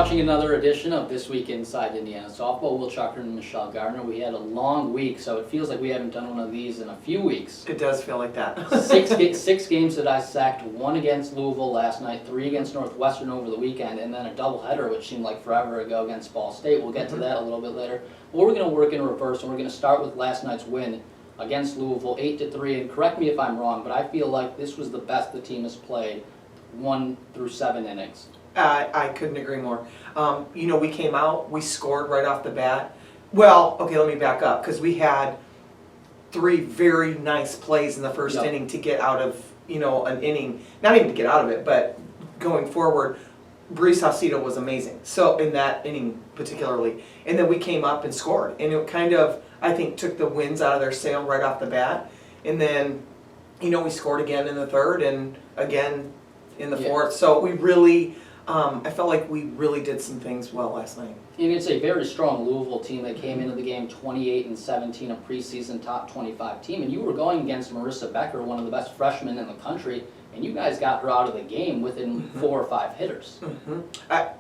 watching another edition of This Week Inside Indiana Softball. Will Chukerman and Michelle Gardner. We had a long week, so it feels like we haven't done one of these in a few weeks. It does feel like that. Six games to dissect, one against Louisville last night, 3 against Northwestern over the weekend, and then a doubleheader, which seemed like forever ago against Ball State. We'll get to that a little bit later. But we're going to work in reverse, and we're going to start with last night's win against Louisville, 8-3. And correct me if I'm wrong, but I feel like this was the best the team has played, 1 through 7 innings. I couldn't agree more. We came out, we scored right off the bat. Well, okay, let me back up, because we had 3 very nice plays in the first inning to get out of, an inning. Not even to get out of it, but going forward, Brees Saucedo was amazing. So, in that inning particularly. And then we came up and scored. And it kind of, I think, took the winds out of their sail right off the bat. And then, we scored again in the third and again in the fourth. So we really... I felt like we really did some things well last night. And it's a very strong Louisville team that came into the game 28-17, a preseason top 25 team. And you were going against Marissa Becker, one of the best freshmen in the country, and you guys got her out of the game within 4 or 5 hitters.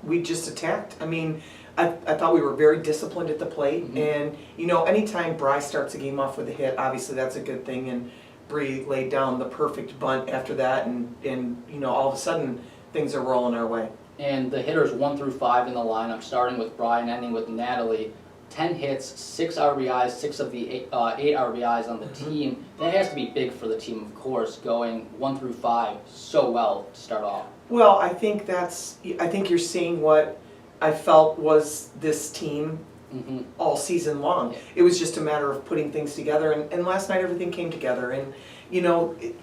We just attacked. I mean, I thought we were very disciplined at the plate. And, anytime Bryce starts a game off with a hit, obviously that's a good thing. And Bree laid down the perfect bunt after that. And all of a sudden, things are rolling our way. And the hitters 1 through 5 in the lineup, starting with Brian, ending with Natalie. 10 hits, 6 RBIs, 6 of the 8 RBIs on the team. That has to be big for the team, of course, going 1 through 5 so well to start off. Well, I think you're seeing what I felt was this team all season long. Yeah. It was just a matter of putting things together, and last night everything came together. And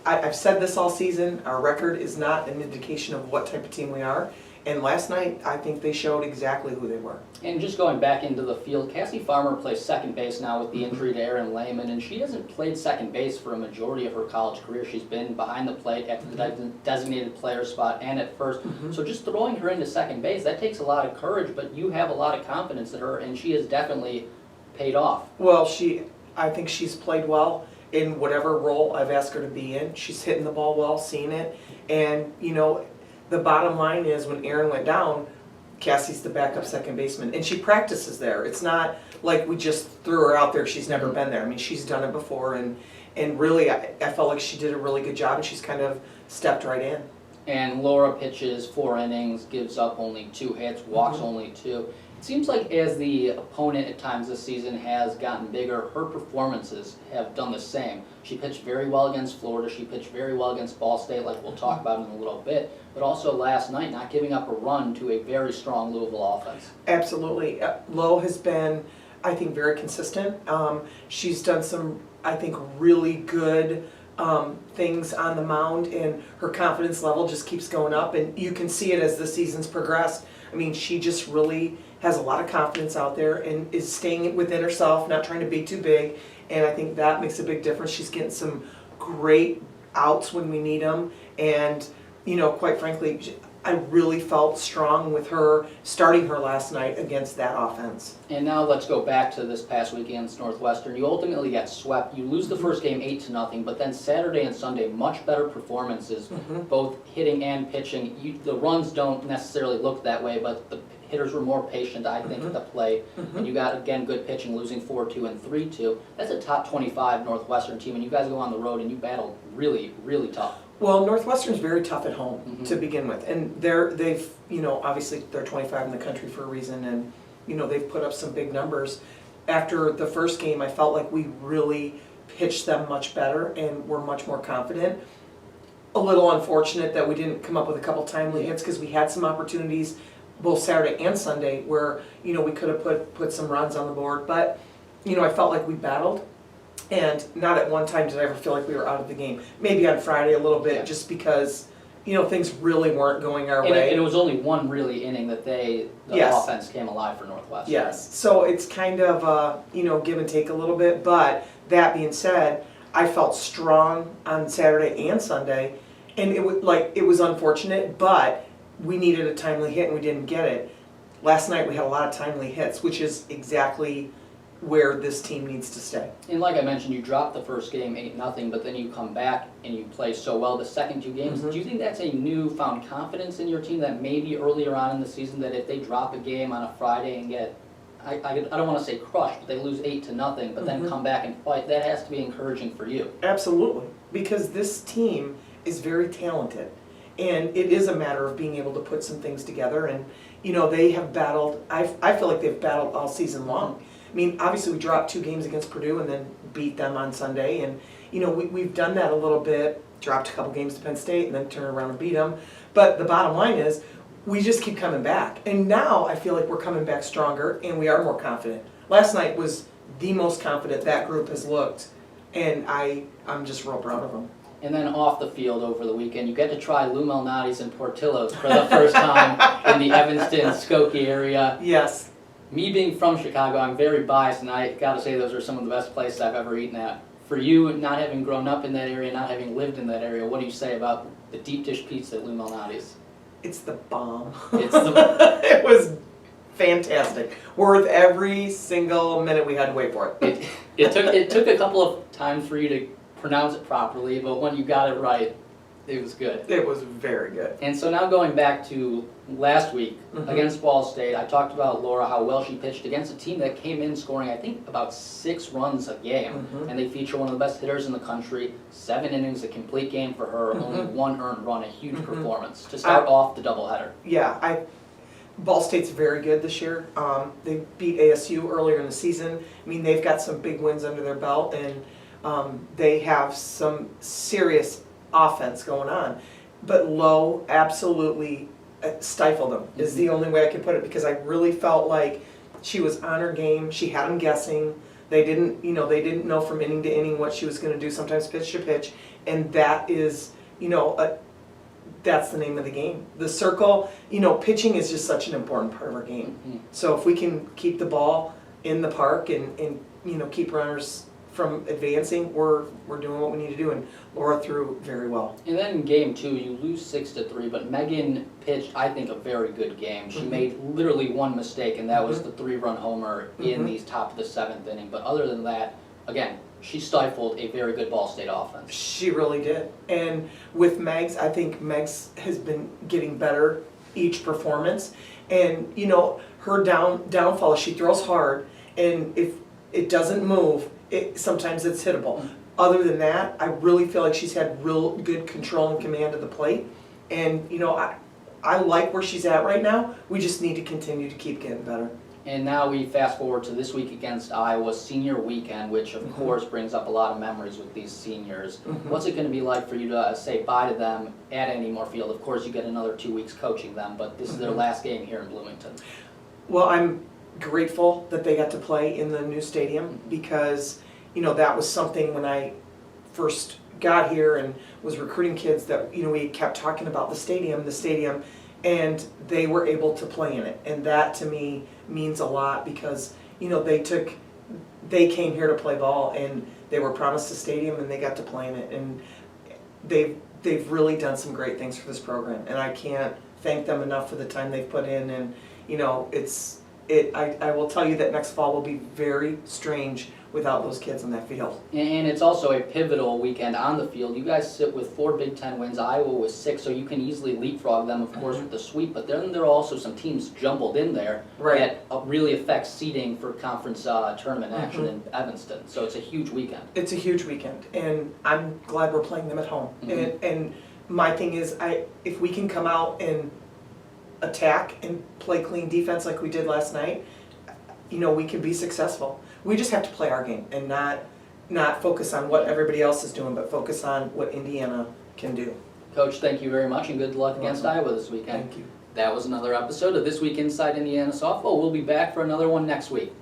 I've said this all season, our record is not an indication of what type of team we are. And last night, I think they showed exactly who they were. And just going back into the field, Cassie Farmer plays second base now with the injury to Erin Lehman, and she hasn't played second base for a majority of her college career. She's been behind the plate at the designated player spot and at first. So just throwing her into second base, that takes a lot of courage, but you have a lot of confidence in her, and she has definitely paid off. Well, I think she's played well in whatever role I've asked her to be in. She's hitting the ball well, seeing it, and the bottom line is when Erin went down, Cassie's the backup second baseman, and she practices there. It's not like we just threw her out there. She's never been there. I mean, she's done it before, and really, I felt like she did a really good job, and she's kind of stepped right in. And Laura pitches 4 innings, gives up only 2 hits, walks only 2. It seems like as the opponent at times this season has gotten bigger, her performances have done the same. She pitched very well against Florida. She pitched very well against Ball State, like we'll talk about in a little bit. But also last night, not giving up a run to a very strong Louisville offense. Absolutely. Lo has been, I think, very consistent. She's done some, I think, really good things on the mound, and her confidence level just keeps going up, and you can see it as the season's progressed. I mean, she just really has a lot of confidence out there and is staying within herself, not trying to be too big, and I think that makes a big difference. She's getting some great outs when we need them, and quite frankly, I really felt strong with her starting her last night against that offense. And now let's go back to this past week against Northwestern. You ultimately got swept. You lose the first game 8-0, but then Saturday and Sunday, much better performances, both hitting and pitching. The runs don't necessarily look that way, but the hitters were more patient, I think, at the plate. And you got, again, good pitching, losing 4-2 and 3-2. That's a top 25 Northwestern team, and you guys go on the road and you battled really, really tough. Well, Northwestern's very tough at home to begin with, and they've obviously they're 25 in the country for a reason, and they've put up some big numbers. After the first game, I felt like we really pitched them much better and were much more confident. A little unfortunate that we didn't come up with a couple timely hits, because we had some opportunities both Saturday and Sunday where we could have put some runs on the board, but I felt like we battled. And not at one time did I ever feel like we were out of the game. Maybe on Friday a little bit, just because, things really weren't going our way. And it was only one really inning that the offense came alive for Northwestern. Yes, so it's kind of, give and take a little bit. But that being said, I felt strong on Saturday and Sunday. And it was unfortunate, but we needed a timely hit and we didn't get it. Last night we had a lot of timely hits, which is exactly where this team needs to stay. And like I mentioned, you dropped the first game 8-0, but then you come back and you play so well the second 2 games. Mm-hmm. Do you think that's a newfound confidence in your team that maybe earlier on in the season that if they drop a game on a Friday and get, I don't want to say crushed, but they lose 8-0, but then Mm-hmm. come back and fight, that has to be encouraging for you. Absolutely, because this team is very talented, and it is a matter of being able to put some things together. And they have battled. I feel like they've battled all season long. I mean, obviously we dropped 2 games against Purdue and then beat them on Sunday, and we've done that a little bit. Dropped a couple games to Penn State and then turned around and beat them. But the bottom line is, we just keep coming back, and now I feel like we're coming back stronger and we are more confident. Last night was the most confident that group has looked, and I'm just real proud of them. And then off the field over the weekend, you get to try Lou Malnati's and Portillo's for the first time in the Evanston, Skokie area. Yes. Me being from Chicago, I'm very biased, and I gotta say those are some of the best places I've ever eaten at. For you, not having grown up in that area, not having lived in that area, what do you say about the deep dish pizza at Lou Malnati's? It's the bomb. It's the It was fantastic. Worth every single minute we had to wait for it. it took a couple of times for you to pronounce it properly, but when you got it right, it was good. It was very good. And so now going back to last week Mhm. against Ball State, I talked about Laura, how well she pitched against a team that came in scoring, I think, about 6 runs a game. Mhm. And they feature one of the best hitters in the country, 7 innings, a complete game for her, only 1 earned run, a huge performance to start off the doubleheader. Yeah, Ball State's very good this year. They beat ASU earlier in the season. I mean, they've got some big wins under their belt, and they have some serious offense going on. But Lowe absolutely stifled them, is the only way I can put it, because I really felt like she was on her game. She had them guessing. They didn't know from inning to inning what she was going to do, sometimes pitch to pitch, and that is, that's the name of the game. The circle, pitching is just such an important part of our game. Mhm. So if we can keep the ball in the park and keep runners from advancing, we're doing what we need to do, and Laura threw very well. And then in game 2, you lose 6-3, but Megan pitched, I think, a very good game. She made literally 1 mistake, and that was the 3-run homer in the top of the 7th inning. But other than that, again, she stifled a very good Ball State offense. She really did. And with Megs, I think Megs has been getting better each performance. And her downfall is she throws hard, and if it doesn't move, sometimes it's hittable. Other than that, I really feel like she's had real good control and command of the plate. And I like where she's at right now. We just need to continue to keep getting better. And now we fast forward to this week against Iowa, senior weekend, which of course brings up a lot of memories with these seniors. What's it going to be like for you to say bye to them at Anymore Field? Of course, you get another 2 weeks coaching them, but this is their last game here in Bloomington. Well, I'm grateful that they got to play in the new stadium, because that was something when I first got here and was recruiting kids that we kept talking about the stadium, and they were able to play in it, and that to me means a lot, because they came here to play ball, and they were promised a stadium, and they got to play in it, and they've really done some great things for this program, and I can't thank them enough for the time they've put in. And I will tell you that next fall will be very strange without those kids on that field. And it's also a pivotal weekend on the field. You guys sit with 4 Big Ten wins, Iowa with 6, so you can easily leapfrog them, of course, with the sweep. But then there are also some teams jumbled in there that really affect seeding for conference tournament action in Evanston. So it's a huge weekend. It's a huge weekend, and I'm glad we're playing them at home. And my thing is, if we can come out and attack and play clean defense like we did last night, we can be successful. We just have to play our game and not focus on what everybody else is doing, but focus on what Indiana can do. Coach, thank you very much, and good luck against Iowa this weekend. Thank you. That was another episode of This Week Inside Indiana Softball. We'll be back for another one next week.